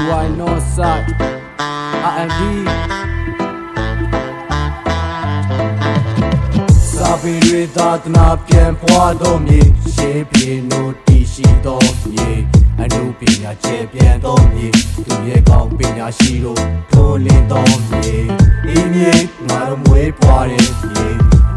why not side R&D စာပေတွေသာသနာပြန်ပွားသောမြေရှေးပြေနိုတည်ရှိသောမြေအနုပညာကျယ်ပြန့်သောမြေသူရဲ့ကောင်းပညာရှိတို့ထိုးလင်းသောမြေဤမြေငါတို့မွေးဖွားတဲ့မြေ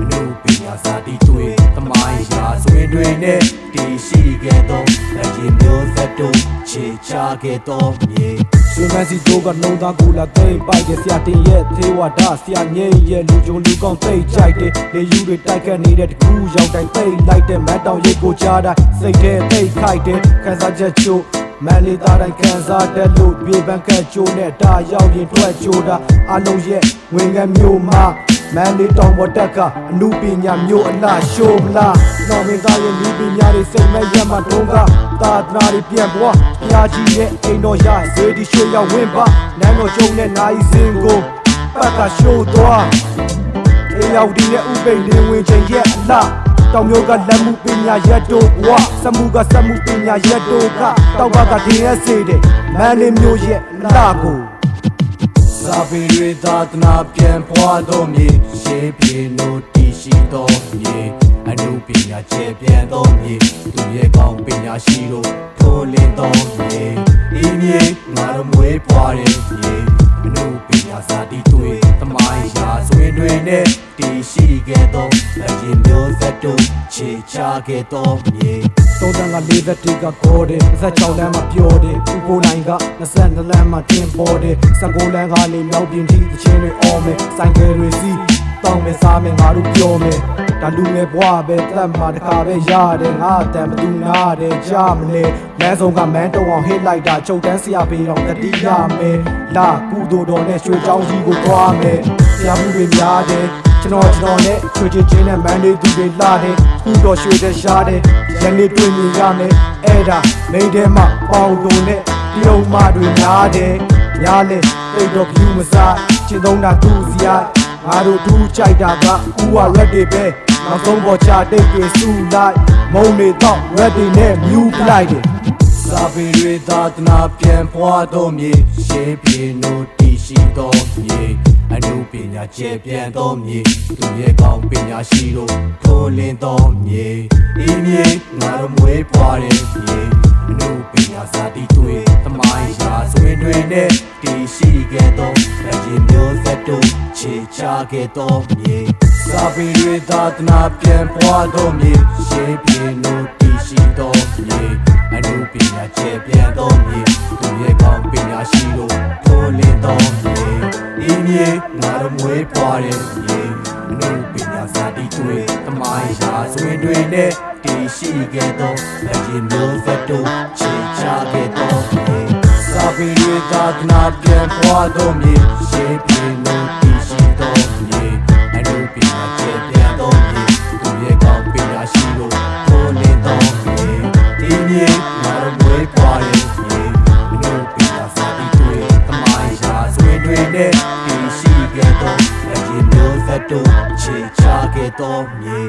အနုပညာစာတီတွေသမိုင်းရာဆွေတွေနဲ့တည်ရှိခဲ့သောအရင်မျိုးဆက်တို့ခြေချခဲ့သောမြေဆွေမစီတို့ကနှုံသားကိုလာသိမ့်ပိုက်တဲ့ဆရာတင်ရဲ့သေဝဒဆရာငိမ့်ရဲ့လူကြုံလူကောင်းသိမ့်ကြိုက်တဲ့လေယူတွေတိုက်ခတ်နေတဲ့တကူရောက်တိုင်းသိမ့်လိုက်တဲ့မတ်တောင်ရိတ်ကိုကြားတိုင်းစိတ်ထဲသိမ့်ခိုက်တဲ့ခံစားချက်ချို့မန်လေးသားတိုင်းခံစားတတ်လို့ပြေပန်းကတ်ချိုးနဲ့တာရောက်ရင်ထွက်ချိုးတာအလုံးရဲ့ဝင်ကမျိုးမှာမန်လေးတောင်ပေါ်တက်ကအနုပညာမျိုးအလားရှိုးမလားတော်မင်းသားရဲ့လူပညာတွေစိတ်မဲ့ရမှတုံးကသာသနာတွေပြန်ပွားဖျားကြီးရဲ့အိမ်တော်ရဇေဒီရွှေရောက်ဝင်ပါနန်းတော်ကျုံနဲ့နိုင်စင်ကိုပတ်ကရှိုးသွားအေးရောက်ဒီရဲ့ဥပိ္ပလင်းဝင်ချိန်ရဲ့အလားတောင်မျိုးကလက်မှုပညာရက်တို့ဘဝစမှုကစမှုပညာရက်တို့ကတောက်ကတင်ရစေတဲ့မန်လေးမျိုးရဲ့အလားကိုစာပေတွေသာသနာပြန်ပွားသောမြေရှေးပြေနိုတည်ရှိသောမြေအနုပညာကျယ်ပြန့်သောမြေသူရဲ့ကောင်းပညာရှိတို့ထိုးလင်းသောမြေဤမြေငါတို့မွေးဖွားတဲ့မြေအနုပညာစာတီတွေသမိုင်းရာဆွေတွေနဲ့တည်ရှိခဲ့သောအရင်မျိုးဆက်တို့ခြေချခဲ့သောမြေသုံးတန်းက40တိကခေါ်တယ်26လမ်းမှာပြောတယ်ဦးကိုနိုင်က22လမ်းမှာတင်ပေါ်တယ်19လမ်းကနေမြောက်ပြင်ထိသချင်းတွေအော်မယ်ဆိုင်ကယ်တွေစီးတောင်းမယ်စားမယ်ငါတို့ပြောမယ်ဒါလူငယ်ဘွားပဲတက်မှာတခါပဲရတယ်ငါအတန်ဘသူနာတယ်ကြားမလဲလမ်းဆုံးကမန်းတုံအောင်ဟစ်လိုက်တာချုပ်တန်းဆရာပေတော်တတိရမယ်လာကုသိုလ်တော်နဲ့ရွှေချောင်းကြီးကိုသွားမယ်ဆရာမှုတွေများတယ်ကျွန်တော်နဲ့ချွေချင်းနဲ့မန်းလေးသူတွေလာတယ်ခုတော်ရွှေတဲ့ရှားတယ်ရန်လေးတွေ့မြင်ရမယ်အဲ့ဒါမိန်ထဲမှာပေါင်တုံနဲ့ပြုံးမတွေများတယ်ညားလေတိတ်တော့ဖြူမစားကျင်းသုံးတာသူ့စီရငါတို့တူးကြိုက်တာကဥဝရက်တွေပဲနောက်ဆုံးပေါ်ချတိတ်တွေစုလိုက်မုံတွေတော့ရက်တွေနဲ့မြူးပလိုက်တယ်စာပေတွေသာသနာပြန်ပွားသောမြေရှေးပြေနိုတည်ရှိသောမြေအနုပညာကျယ်ပြန့်သောမြေသူရဲ့ကောင်းပညာရှိတို့ထိုးလင်းသောမြေဤမြေငါတို့မွေးဖွားတဲ့မြေအနုပညာစာတီတွေသမိုင်းရာဆွေတွေနဲ့တည်ရှိခဲ့သောအရင်မျိုးဆက်တို့ခြေချခဲ့သောမြေစာပေတွေသာသနာပြန်ပွားသောမြေရှေးပြေနိုတည်ရှိသောမြေအနုပညာကျယ်ပြန့်သောမြေသူရဲ့ကောင်းပညာရှိတို့ထိုးလင်းသောမြေဤမြေငါတို့မွေးဖွားတဲ့မြေအနုပညာစာတီတွေသမိုင်းရာဆွေတွေနဲ့တည်ရှိခဲ့သောအရင်မျိုးဆက်တို့ခြေချခဲ့သောမြေစာပေတွေသာသနာပြန်ပွားသောမြေရှေးပြေနိုတည်ရှိသောမြေအနုပညာကျယ်ပြန့်သောမြေသူရဲ့ကောင်းပညာရှိတို့ထိုးလင်းသောမြေဤမြေငါတို့မွေးဖွားတဲ့မြေအနုပညာစာတီတွေသမိုင်းရာဆွေတွေနဲ့တည်ရှိခဲ့သောအရင်မျိုးဆက်တို့ခြေချခဲ့သောမြေ